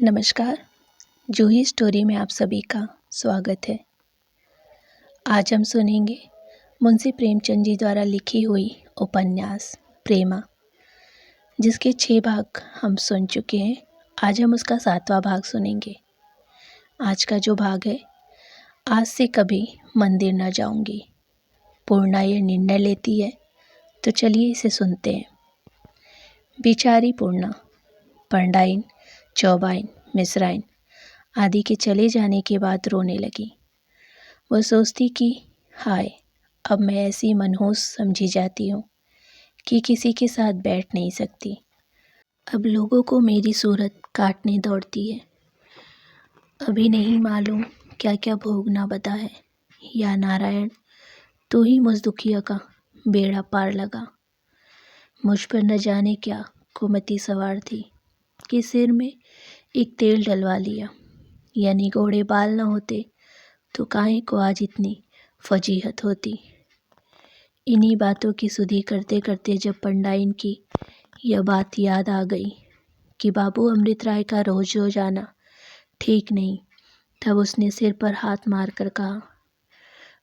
नमस्कार। जूही स्टोरी में आप सभी का स्वागत है। आज हम सुनेंगे मुंशी प्रेमचंद जी द्वारा लिखी हुई उपन्यास प्रेमा, जिसके 6 भाग हम सुन चुके हैं। आज हम उसका 7वां भाग सुनेंगे। आज का जो भाग है, आज से कभी मंदिर न जाऊंगी। पूर्णा ये निर्णय लेती है, तो चलिए इसे सुनते हैं। बेचारी पूर्णा पंडाइन, चौबाइन, मिसराइन आदि के चले जाने के बाद रोने लगी। वह सोचती कि हाय, अब मैं ऐसी मनहूस समझी जाती हूँ कि किसी के साथ बैठ नहीं सकती। अब लोगों को मेरी सूरत काटने दौड़ती है। अभी नहीं मालूम क्या क्या भोगना बता है। या नारायण, तू ही मुझ दुखिया का बेड़ा पार लगा। मुझ पर न जाने क्या कुमति सवार थी कि सिर में एक तेल डलवा लिया। यानी घोड़े बाल न होते तो काहे को आज इतनी फजीहत होती। इन्हीं बातों की सुधि करते करते जब पंडाइन की यह बात याद आ गई कि बाबू अमृत राय का रोज रोज आना ठीक नहीं, तब उसने सिर पर हाथ मार कर कहा,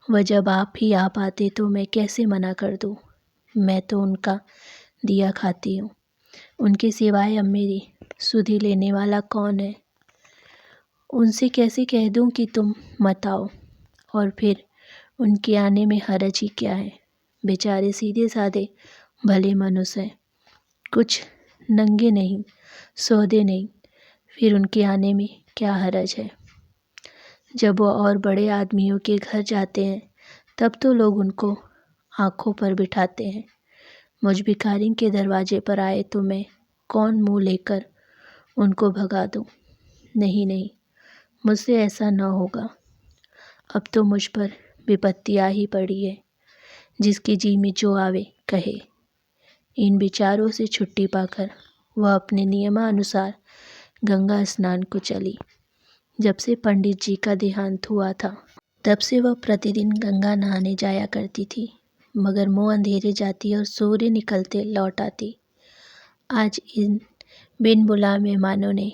वह जब आप ही आ पाते तो मैं कैसे मना कर दूं। मैं तो उनका दिया खाती हूँ, उनके सिवाय अब मेरी सुधि लेने वाला कौन है। उनसे कैसे कह दूं कि तुम मत आओ, और फिर उनके आने में हरज ही क्या है। बेचारे सीधे साधे भले मनुष्य हैं, कुछ नंगे नहीं, सौदे नहीं, फिर उनके आने में क्या हरज है। जब वो और बड़े आदमियों के घर जाते हैं तब तो लोग उनको आंखों पर बिठाते हैं। मुझ भिखारी के दरवाजे पर आए तो मैं कौन मुंह लेकर उनको भगा दूं। नहीं नहीं, मुझसे ऐसा न होगा। अब तो मुझ पर विपत्ति आ ही पड़ी है, जिसकी जी में जो आवे कहे। इन विचारों से छुट्टी पाकर वह अपने नियमानुसार गंगा स्नान को चली। जब से पंडित जी का देहांत हुआ था, तब से वह प्रतिदिन गंगा नहाने जाया करती थी, मगर मुँह अंधेरे जाती और सूर्य निकलते लौट आती। आज इन बिन बुलाए मेहमानों ने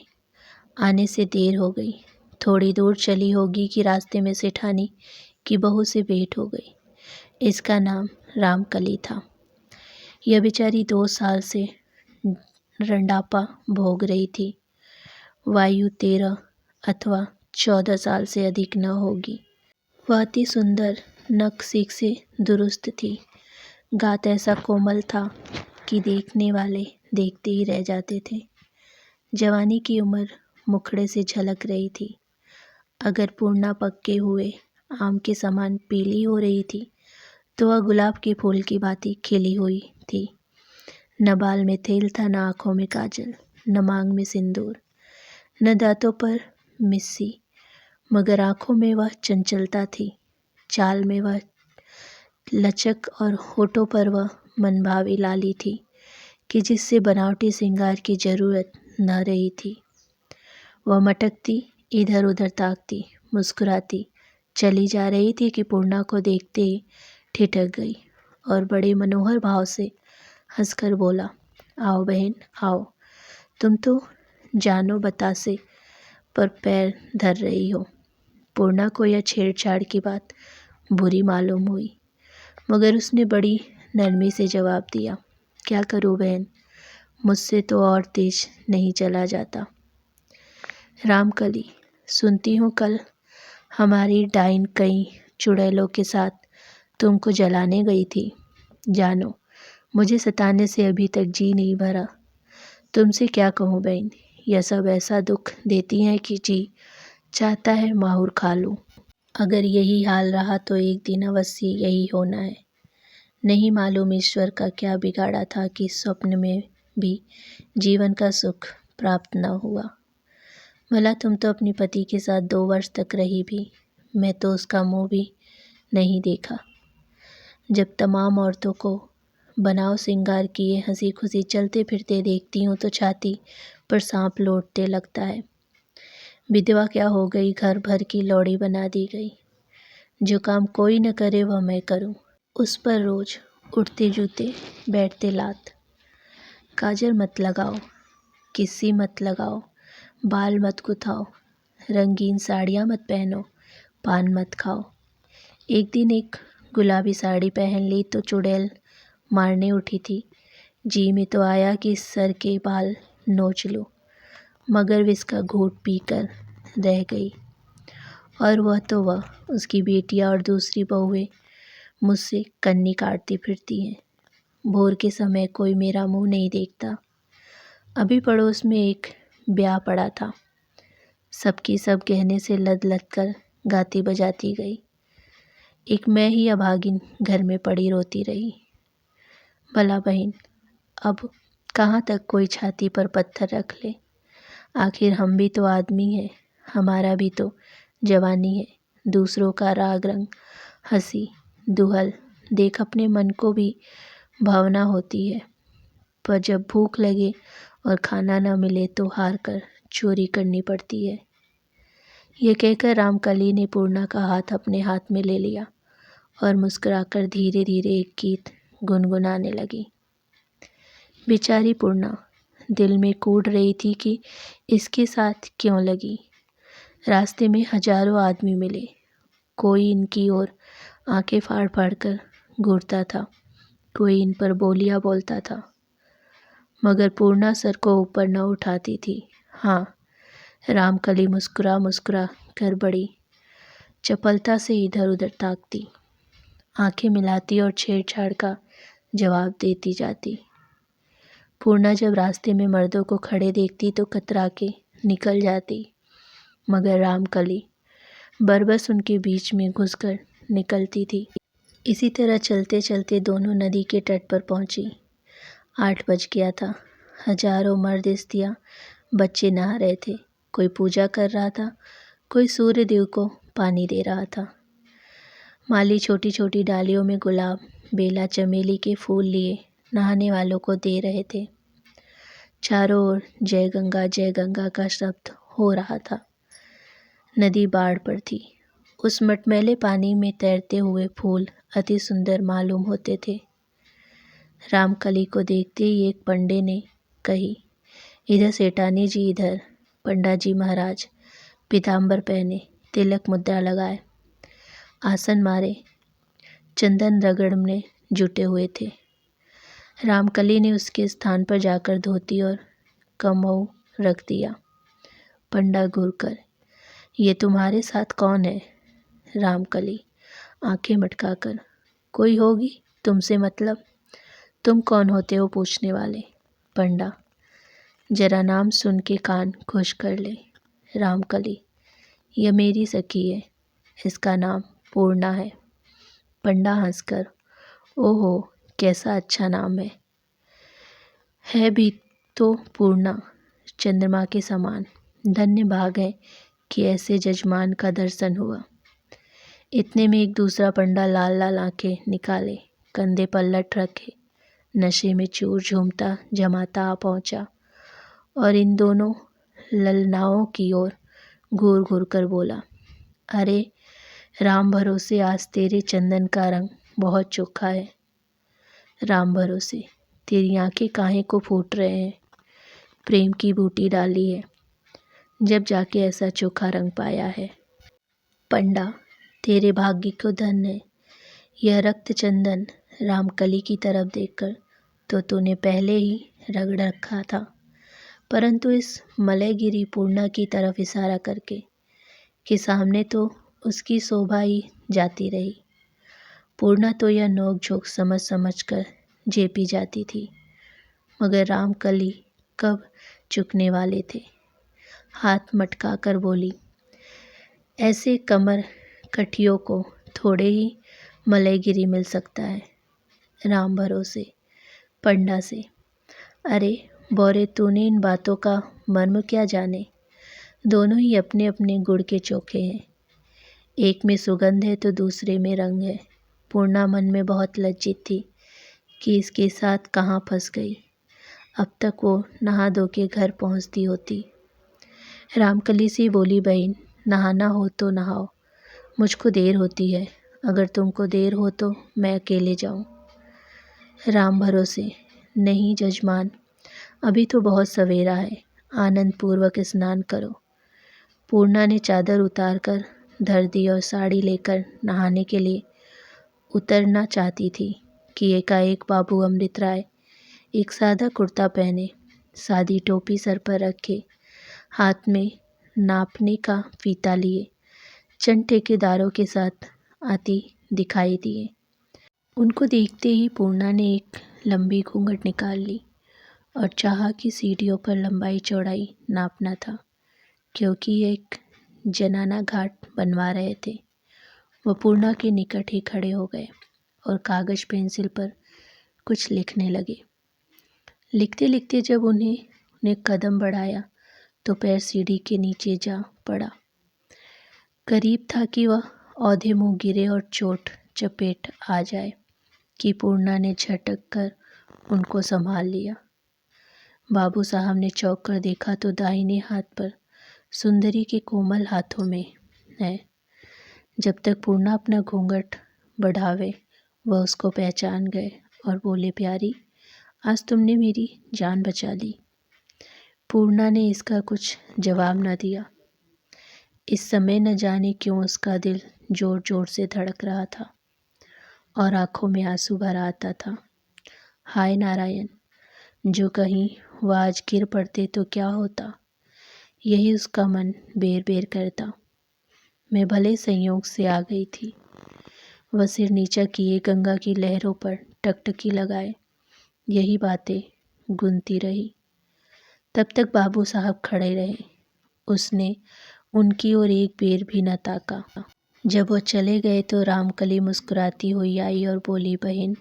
आने से देर हो गई। थोड़ी दूर चली होगी कि रास्ते में सेठानी की बहू से भेंट हो गई। इसका नाम रामकली था। यह बेचारी 2 साल से रंडापा भोग रही थी। वायु 13 अथवा 14 साल से अधिक न होगी। वह अति सुंदर, नख सीख से दुरुस्त थी। गात ऐसा कोमल था कि देखने वाले देखते ही रह जाते थे। जवानी की उम्र मुखड़े से झलक रही थी। अगर पूर्णा पक्के हुए आम के समान पीली हो रही थी, तो वह गुलाब के फूल की भांति खिली हुई थी। न बाल में तेल था, न आँखों में काजल, न मांग में सिंदूर, न दांतों पर मिस्सी, मगर आँखों में वह चंचलता थी। चाल में वह लचक और होठों पर वह मनभावी लाली थी कि जिससे बनावटी श्रृंगार की जरूरत न रही थी। वह मटकती, इधर उधर ताकती, मुस्कुराती चली जा रही थी कि पूर्णा को देखते ही ठिठक गई और बड़े मनोहर भाव से हंसकर बोला, आओ बहन आओ, तुम तो जानो बतासे पर पैर धर रही हो। पूर्णा को यह छेड़छाड़ की बात बुरी मालूम हुई, मगर उसने बड़ी नरमी से जवाब दिया, क्या करूं बहन, मुझसे तो और तेज नहीं चला जाता। रामकली, सुनती हूँ कल हमारी डाइन कई चुड़ैलों के साथ तुमको जलाने गई थी। जानो, मुझे सताने से अभी तक जी नहीं भरा। तुमसे क्या कहूँ बहन, यह सब ऐसा दुख देती हैं कि जी चाहता है माहुर खा लूँ। अगर यही हाल रहा तो एक दिन अवश्य यही होना है। नहीं मालूम ईश्वर का क्या बिगाड़ा था कि स्वप्न में भी जीवन का सुख प्राप्त न हुआ। भला तुम तो अपने पति के साथ 2 वर्ष तक रही भी, मैं तो उसका मुंह भी नहीं देखा। जब तमाम औरतों को बनाव श्रृंगार किए हंसी खुशी चलते फिरते देखती हूँ तो छाती पर सांप लौटते लगता है। विधवा क्या हो गई, घर भर की लौड़ी बना दी गई। जो काम कोई न करे वह मैं करूँ, उस पर रोज उठते जूते बैठते लात। काजल मत लगाओ, किस्सी मत लगाओ, बाल मत गुथाओ, रंगीन साड़ियाँ मत पहनो, पान मत खाओ। एक दिन एक गुलाबी साड़ी पहन ली तो चुड़ैल मारने उठी थी। जी में तो आया कि सर के बाल नोच लूं, मगर विष का घूंट पीकर रह गई। और वह उसकी बेटियां और दूसरी बहुएं मुझसे कन्नी काटती फिरती हैं। भोर के समय कोई मेरा मुंह नहीं देखता। अभी पड़ोस में एक ब्याह पड़ा था। सबकी सब गहने से लद लद कर गाती बजाती गई। एक मैं ही अभागिन घर में पड़ी रोती रही। भला बहन, अब कहाँ तक कोई छाती पर पत्थर रख ले। आखिर हम भी तो आदमी हैं, हमारा भी तो जवानी है। दूसरों का राग रंग, हंसी, दुहल देख अपने मन को भी भावना होती है। पर जब भूख लगे और खाना न मिले तो हार कर चोरी करनी पड़ती है। ये कहकर रामकली ने पूर्णा का हाथ अपने हाथ में ले लिया और मुस्कुराकर धीरे धीरे एक गीत गुनगुनाने लगी। बेचारी पूर्णा दिल में कूट रही थी कि इसके साथ क्यों लगी। रास्ते में हजारों आदमी मिले। कोई इनकी ओर आंखें फाड़ फाड़ कर घूरता था, कोई इन पर बोलियां बोलता था, मगर पूर्णा सर को ऊपर न उठाती थी। हाँ, रामकली मुस्कुरा मुस्कुरा कर बड़ी चपलता से इधर उधर ताकती, आंखें मिलाती और छेड़छाड़ का जवाब देती जाती। पूर्णा जब रास्ते में मर्दों को खड़े देखती तो कतरा के निकल जाती, मगर रामकली बरबस उनके बीच में घुसकर निकलती थी। इसी तरह चलते चलते दोनों नदी के तट पर पहुंची। 8 बज गया था। हजारों मर्द, स्त्रियां, बच्चे नहा रहे थे। कोई पूजा कर रहा था, कोई सूर्य देव को पानी दे रहा था। माली छोटी छोटी डालियों में गुलाब, बेला, चमेली के फूल लिए नहाने वालों को दे रहे थे। चारों ओर जय गंगा का शब्द हो रहा था। नदी बाढ़ पर थी। उस मटमैले पानी में तैरते हुए फूल अति सुंदर मालूम होते थे। रामकली को देखते ही एक पंडे ने कही, इधर सेठानी जी, इधर। पंडा जी महाराज पीताम्बर पहने, तिलक मुद्रा लगाए, आसन मारे, चंदन रगड़ने जुटे हुए थे। रामकली ने उसके स्थान पर जाकर धोती और कमऊ रख दिया। पंडा घूरकर, ये तुम्हारे साथ कौन है? रामकली आंखें मटकाकर, कोई होगी, तुमसे मतलब? तुम कौन होते हो पूछने वाले? पंडा, जरा नाम सुन के कान खुश कर ले। रामकली, यह मेरी सखी है, इसका नाम पूर्णा है। पंडा हंसकर, ओहो, कैसा अच्छा नाम है भी तो पूर्णा, चंद्रमा के समान। धन्य भाग है कि ऐसे जजमान का दर्शन हुआ। इतने में एक दूसरा पंडा लाल लाल आंखें निकाले, कंधे पर लठ रखे, नशे में चूर झूमता जमाता आ पहुंचा और इन दोनों ललनाओं की ओर घूर घूर कर बोला, अरे राम भरोसे, आज तेरे चंदन का रंग बहुत चोखा है। राम भरोसे, तेरी आंखें काहे को फूट रहे हैं? प्रेम की बूटी डाली है, जब जाके ऐसा चोखा रंग पाया है। पंडा, तेरे भाग्य को धन्य है। यह रक्त चंदन। रामकली की तरफ देखकर, तो तूने पहले ही रगड़ रखा था, परंतु इस मलयगिरी पूर्णा की तरफ इशारा करके कि सामने तो उसकी शोभा ही जाती रही। पूर्णा तो यह नोक झोंक समझ समझ कर झेपी जाती थी, मगर रामकली कब चुकने वाले थे। हाथ मटका कर बोली, ऐसे कमर कठियों को थोड़े ही मलयगिरी मिल सकता है। राम भरोसे, पंडा से, अरे बौरे, तूने इन बातों का मर्म क्या जाने? दोनों ही अपने अपने गुड़ के चोखे हैं। एक में सुगंध है तो दूसरे में रंग है। पूर्णा मन में बहुत लज्जित थी कि इसके साथ कहाँ फंस गई। अब तक वो नहा धो के घर पहुँचती होती। रामकली से बोली, बहन, नहाना हो तो नहाओ, मुझको देर होती है। अगर तुमको देर हो तो मैं अकेले जाऊं। राम भरोसे, नहीं जजमान, अभी तो बहुत सवेरा है, आनंद पूर्वक स्नान करो। पूर्णा ने चादर उतार कर धर दी और साड़ी लेकर नहाने के लिए उतरना चाहती थी कि एकाएक बाबू अमृत राय एक सादा कुर्ता पहने, सादी टोपी सर पर रखे, हाथ में नापने का फीता लिए चंद ठेकेदारों के साथ आती दिखाई दिए। उनको देखते ही पूर्णा ने एक लंबी घूंघट निकाल ली और चाहा कि सीढ़ियों पर लंबाई चौड़ाई नापना था, क्योंकि एक जनाना घाट बनवा रहे थे। वह पूर्णा के निकट ही खड़े हो गए और कागज पेंसिल पर कुछ लिखने लगे। लिखते लिखते जब उन्हें कदम बढ़ाया तो पैर सीढ़ी के नीचे जा पड़ा। करीब था कि वह औंधे मुंह गिरे और चोट चपेट आ जाए कि पूर्णा ने झटक कर उनको संभाल लिया। बाबू साहब ने चौंक कर देखा तो दाहिने हाथ पर सुंदरी के कोमल हाथों में है। जब तक पूर्णा अपना घूंघट बढ़ावे वह उसको पहचान गए और बोले, प्यारी, आज तुमने मेरी जान बचा ली। पूर्णा ने इसका कुछ जवाब न दिया। इस समय न जाने क्यों उसका दिल जोर जोर से धड़क रहा था और आंखों में आंसू भर आता था। हाय नारायण, जो कहीं वह आज गिर पड़ते तो क्या होता, यही उसका मन बेर बेर करता। मैं भले संयोग से आ गई थी। वह सिर नीचा किए गंगा की लहरों पर टकटकी लगाए यही बातें गुनती रही। तब तक बाबू साहब खड़े रहे। उसने उनकी ओर एक बेर भी न ताका। जब वो चले गए तो रामकली मुस्कुराती हुई आई और बोली, बहन,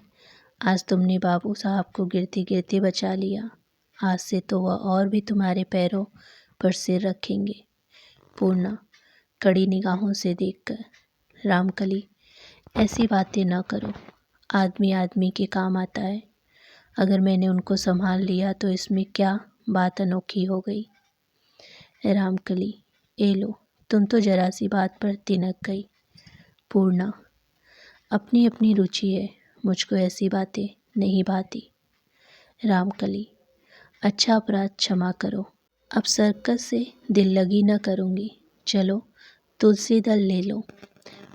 आज तुमने बाबू साहब को गिरते गिरते बचा लिया। आज से तो वह और भी तुम्हारे पैरों पर सिर रखेंगे। पूर्णा कड़ी निगाहों से देखकर, रामकली, ऐसी बातें न करो। आदमी आदमी के काम आता है। अगर मैंने उनको संभाल लिया तो इसमें क्या बात अनोखी हो गई। रामकली, ए लो, तुम तो जरा सी बात पर तिनक गई। पूर्णा, अपनी अपनी रुचि है, मुझको ऐसी बातें नहीं भाती। रामकली, अच्छा, अपराध क्षमा करो। अब सर्कस से दिल लगी न करूँगी। चलो तुलसी दल ले लो।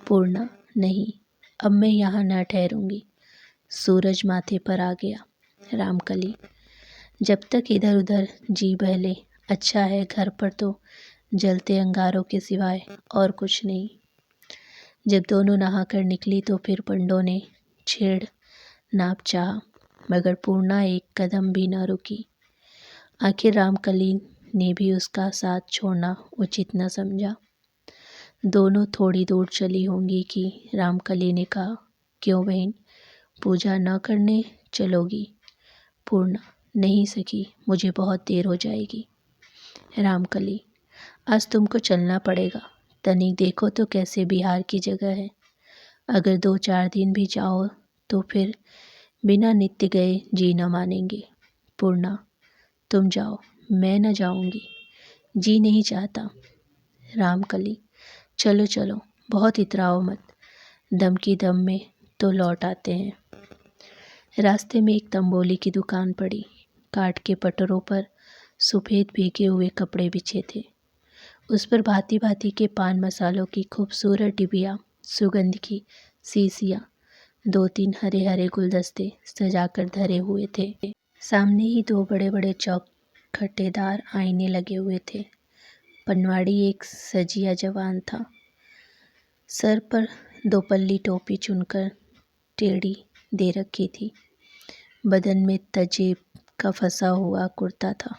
पूर्णा, नहीं, अब मैं यहाँ न ठहरूंगी। सूरज माथे पर आ गया। रामकली, जब तक इधर उधर जी बहले अच्छा है। घर पर तो जलते अंगारों के सिवाय और कुछ नहीं। जब दोनों नहाकर निकली तो फिर पंडों ने छेड़ नाप चाहा, मगर पूर्णा एक कदम भी न रुकी। आखिर रामकली ने भी उसका साथ छोड़ना उचित न समझा। दोनों थोड़ी दूर चली होंगी कि रामकली ने कहा, क्यों बहन, पूजा न करने चलोगी? पूर्णा, नहीं सखी, मुझे बहुत देर हो जाएगी। रामकली, आज तुमको चलना पड़ेगा। तनिक देखो तो कैसे बिहार की जगह है। अगर 2-4 दिन भी जाओ तो फिर बिना नित्य गए जी न मानेंगे। पूर्णा, तुम जाओ, मैं न जाऊंगी। जी नहीं चाहता। रामकली, चलो चलो, बहुत इतराओ मत। दम की दम में तो लौट आते हैं। रास्ते में एक तंबोली की दुकान पड़ी। काठ के पटरों पर सफ़ेद भीगे हुए कपड़े बिछे थे। उस पर भांति भांति के पान मसालों की खूबसूरत डिबिया, सुगंध की शीशियाँ, 2-3 हरे हरे गुलदस्ते सजाकर धरे हुए थे। सामने ही 2 बड़े बड़े चौखटेदार आईने लगे हुए थे। पनवाड़ी एक सजिया जवान था। सर पर 2 पल्ली टोपी चुनकर टेढ़ी दे रखी थी। बदन में तजेब का फंसा हुआ कुर्ता था।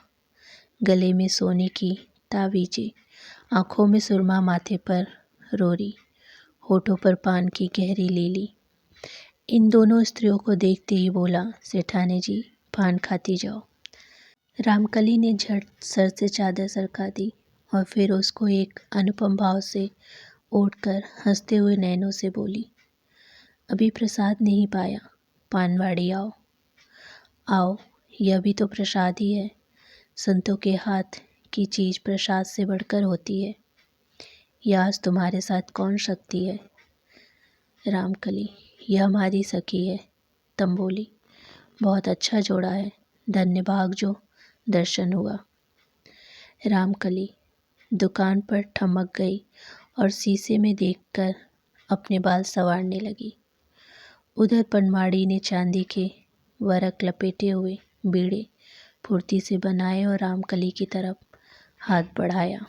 गले में सोने की तावीज़ें, आँखों में सुरमा, माथे पर रोरी, होठों पर पान की गहरी लीली। इन दोनों स्त्रियों को देखते ही बोला, सेठानी जी, पान खाती जाओ। रामकली ने झट सर से चादर सरका दी और फिर उसको एक अनुपम भाव से ओढ़कर हंसते हुए नैनों से बोली, अभी प्रसाद नहीं पाया, पानवाड़ी आओ। आओ, यह भी तो प्रसाद ही है। संतों के हाथ की चीज़ प्रसाद से बढ़कर होती है। यह आज तुम्हारे साथ कौन शक्ति है? रामकली, यह हमारी सखी है। तंबोली, बहुत अच्छा जोड़ा है। धन्य भाग जो दर्शन हुआ। रामकली दुकान पर ठमक गई और शीशे में देखकर अपने बाल संवारने लगी। उधर पनवाड़ी ने चांदी के वरक लपेटे हुए बीड़े फुर्ती से बनाए और रामकली की तरफ हाथ बढ़ाया।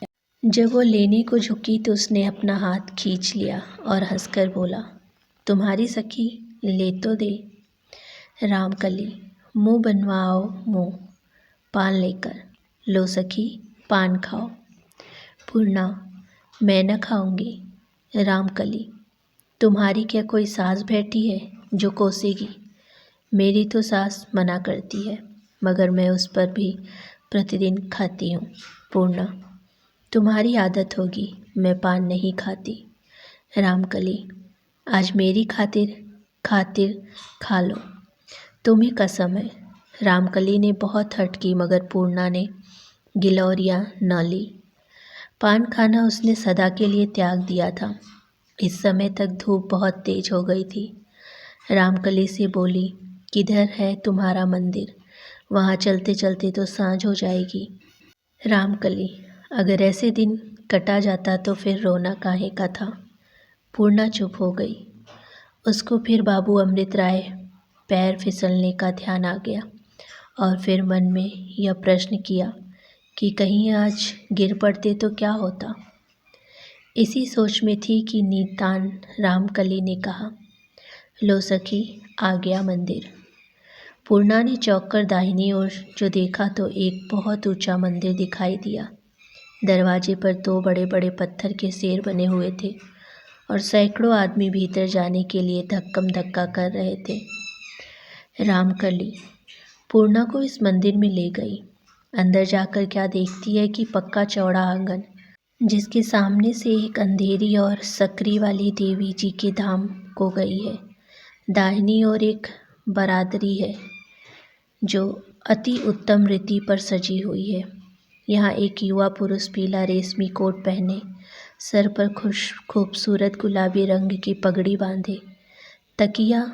जब वो लेने को झुकी तो उसने अपना हाथ खींच लिया और हंसकर बोला, तुम्हारी सखी, ले तो दे। रामकली, मुंह बनवाओ मुंह, पान लेकर। लो सखी, पान खाओ। पूर्णा, मैं न खाऊंगी। रामकली, तुम्हारी क्या कोई सास बैठी है जो कोसेगी? मेरी तो सास मना करती है, मगर मैं उस पर भी प्रतिदिन खाती हूँ। पूर्णा, तुम्हारी आदत होगी, मैं पान नहीं खाती। रामकली, आज मेरी खातिर खातिर खा लो, तुम्हें कसम है। रामकली ने बहुत हट की, मगर पूर्णा ने गिलौरियाँ न ली। पान खाना उसने सदा के लिए त्याग दिया था। इस समय तक धूप बहुत तेज हो गई थी। रामकली से बोली, किधर है तुम्हारा मंदिर? वहाँ चलते चलते तो सांझ हो जाएगी। रामकली, अगर ऐसे दिन कटा जाता तो फिर रोना काहे का था। पूर्णा चुप हो गई। उसको फिर बाबू अमृत राय पैर फिसलने का ध्यान आ गया और फिर मन में यह प्रश्न किया कि कहीं आज गिर पड़ते तो क्या होता। इसी सोच में थी कि नीतान रामकली ने कहा, लो सखी, आ गया मंदिर। पूर्णा ने चौंक कर दाहिनी ओर जो देखा तो एक बहुत ऊंचा मंदिर दिखाई दिया। दरवाजे पर 2 बड़े बड़े पत्थर के शेर बने हुए थे और सैकड़ों आदमी भीतर जाने के लिए धक्कम धक्का कर रहे थे। रामकली पूर्णा को इस मंदिर में ले गई। अंदर जाकर क्या देखती है कि पक्का चौड़ा आंगन, जिसके सामने से एक अंधेरी और सकरी वाली देवी जी के धाम को गई है। दाहिनी ओर एक बरादरी है जो अति उत्तम रीति पर सजी हुई है। यहाँ एक युवा पुरुष पीला रेशमी कोट पहने, सर पर खूबसूरत गुलाबी रंग की पगड़ी बांधे, तकिया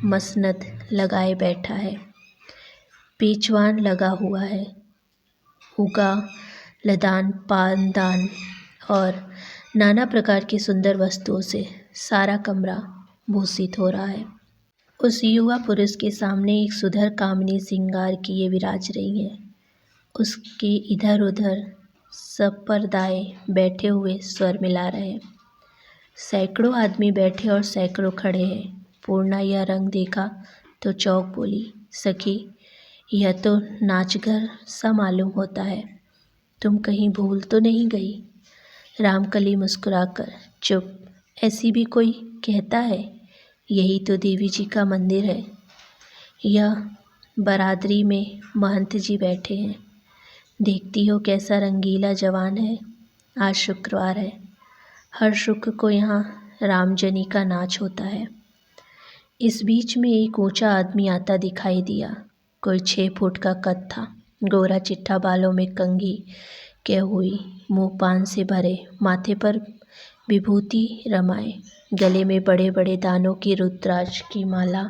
मसनद लगाए बैठा है। पेचवान लगा हुआ है। उगा, लदान, पानदान और नाना प्रकार की सुंदर वस्तुओं से सारा कमरा भूषित हो रहा है। उस युवा पुरुष के सामने एक सुधर कामनी श्रृंगार किए विराज रही है। उसके इधर उधर सब परदाए बैठे हुए स्वर मिला रहे हैं। सैकड़ों आदमी बैठे और सैकड़ों खड़े हैं। पूर्णा यह रंग देखा तो चौंक बोली, सखी, यह तो नाचघर सा मालूम होता है। तुम कहीं भूल तो नहीं गई? रामकली मुस्कुराकर, चुप, ऐसी भी कोई कहता है? यही तो देवी जी का मंदिर है। यह बरादरी में महंत जी बैठे हैं। देखती हो कैसा रंगीला जवान है। आज शुक्रवार है। हर शुक्र को यहाँ रामजनी का नाच होता है। इस बीच में एक ऊंचा आदमी आता दिखाई दिया। कोई 6 फुट का कद था। गोरा चिट्ठा बालों में कंघी के हुई, मुंह पान से भरे, माथे पर विभूति रमाए, गले में बड़े बड़े दानों की रुद्राक्ष की माला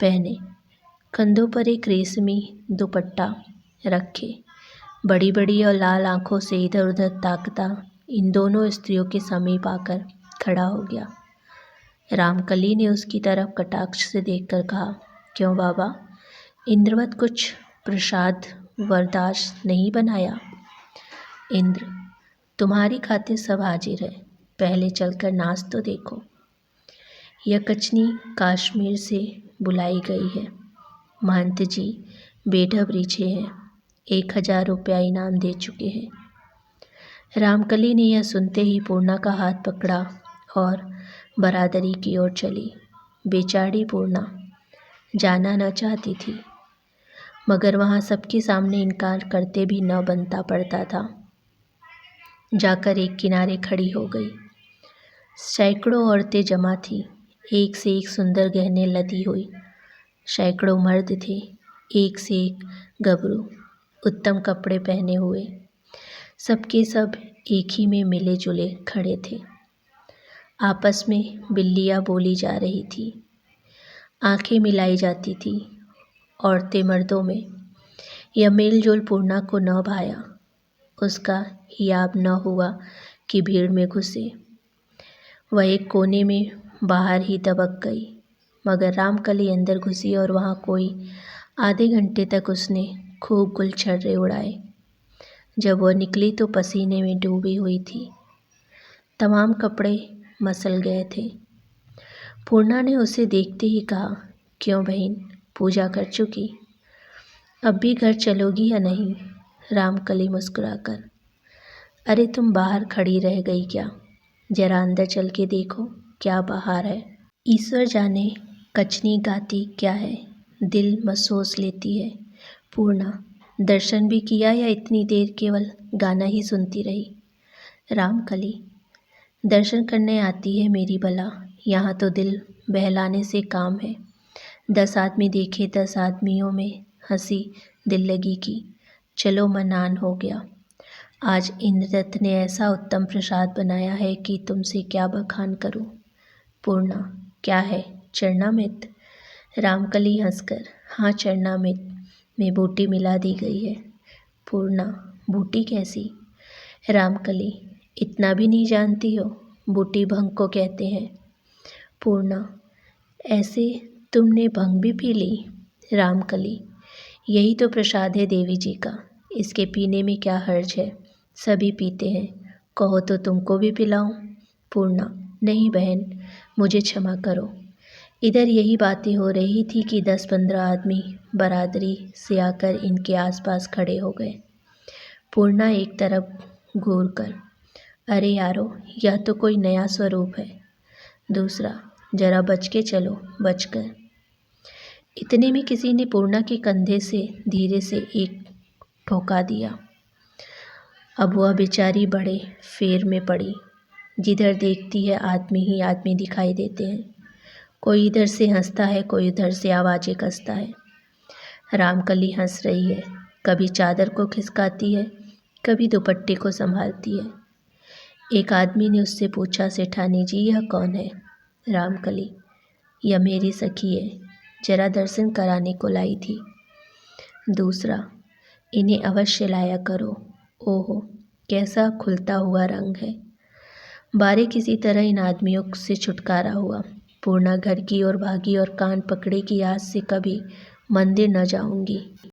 पहने, कंधों पर एक रेशमी दुपट्टा रखे, बड़ी बड़ी और लाल आंखों से इधर उधर ताकता इन दोनों स्त्रियों के समीप आकर खड़ा हो गया। रामकली ने उसकी तरफ कटाक्ष से देखकर कहा, क्यों बाबा, इंद्रवत कुछ प्रसाद वरदास नहीं बनाया? इंद्र, तुम्हारी खातिर सब हाजिर है, पहले चलकर नाच तो देखो। यह कचनी कश्मीर से बुलाई गई है। महंत जी बेढब रीछे हैं, 1000 रुपया इनाम दे चुके हैं। रामकली ने यह सुनते ही पूर्णा का हाथ पकड़ा और बरादरी की ओर चली। बेचारी पूर्णा जाना न चाहती थी, मगर वहाँ सबके सामने इनकार करते भी न बनता पड़ता था। जाकर एक किनारे खड़ी हो गई। सैकड़ों औरतें जमा थीं, एक से एक सुंदर गहने लदी हुई। सैकड़ों मर्द थे, एक से एक गबरू, उत्तम कपड़े पहने हुए। सबके सब एक ही में मिले जुले खड़े थे। आपस में बिल्लियाँ बोली जा रही थी, आंखें मिलाई जाती थी औरतें मर्दों में। यह मेलजोल पूर्णा को न भाया। उसका हियाब न हुआ कि भीड़ में घुसे। वह एक कोने में बाहर ही दबक गई, मगर रामकली अंदर घुसी और वहाँ कोई आधे घंटे तक उसने खूब गुलछर्रे उड़ाए। जब वह निकली तो पसीने में डूबी हुई थी, तमाम कपड़े मसल गए थे। पूर्णा ने उसे देखते ही कहा, क्यों बहन, पूजा कर चुकी? अब भी घर चलोगी या नहीं? रामकली मुस्कुराकर, अरे तुम बाहर खड़ी रह गई क्या? जरा अंदर चल के देखो क्या बाहर है। ईश्वर जाने कचनी गाती क्या है, दिल महसूस लेती है। पूर्णा, दर्शन भी किया या इतनी देर केवल गाना ही सुनती रही? रामकली, दर्शन करने आती है मेरी भला, यहाँ तो दिल बहलाने से काम है। 10 आदमी देखे, 10 आदमियों में हंसी दिल लगी की। चलो मनान हो गया। आज इंद्रदत्त ने ऐसा उत्तम प्रसाद बनाया है कि तुमसे क्या बखान करूं। पूर्णा, क्या है, चरणामृत? रामकली हंसकर, हाँ चरणामृत में बूटी मिला दी गई है। पूर्णा, बूटी कैसी? रामकली, इतना भी नहीं जानती हो? बूटी भंग को कहते हैं। पूर्णा, ऐसे तुमने भंग भी पी ली? रामकली, यही तो प्रसाद है देवी जी का, इसके पीने में क्या हर्ज है, सभी पीते हैं, कहो तो तुमको भी पिलाऊं? पूर्णा, नहीं बहन, मुझे क्षमा करो। इधर यही बातें हो रही थी कि 10-15 आदमी बरादरी से आकर इनके आसपास खड़े हो गए। पूर्णा एक तरफ घूर कर, अरे यारो, यह तो कोई नया स्वरूप है। दूसरा, जरा बच के चलो, बचकर। इतने में किसी ने पूर्णा के कंधे से धीरे से एक ठोका दिया। अब वह बेचारी बड़े फेर में पड़ी। जिधर देखती है आदमी ही आदमी दिखाई देते हैं। कोई इधर से हंसता है, कोई उधर से आवाज़ें कसता है। रामकली हंस रही है, कभी चादर को खिसकाती है, कभी दुपट्टे को संभालती है। एक आदमी ने उससे पूछा, सेठानी जी यह कौन है? रामकली, यह मेरी सखी है, जरा दर्शन कराने को लाई थी। दूसरा, इन्हें अवश्य लाया करो, ओहो कैसा खुलता हुआ रंग है। बारे किसी तरह इन आदमियों से छुटकारा हुआ। पूर्णा घर की ओर भागी और कान पकड़े कि आज से कभी मंदिर न जाऊंगी।